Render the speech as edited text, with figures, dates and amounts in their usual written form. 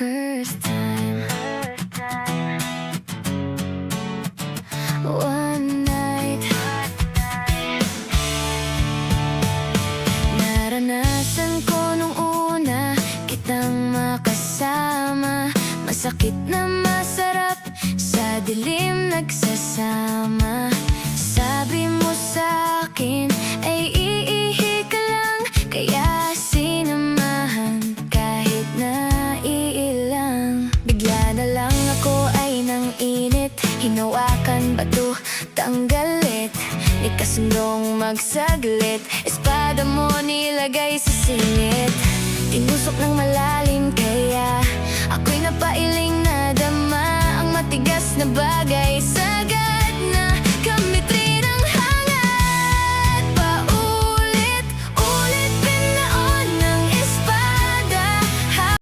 first time. One night, naranasan ko nung una kitang makasama. Masakit na masarap, sa dilim nagsasama. Sabi mo sa'kin ay iihi ka lang, kaya sinamahan kahit na iilang. Bigla na lang ako ay nang init, hinawakan bato, tanggalit. Di kasundong magsaglit, espada mo nilagay sa singit. Tinusok ng malalim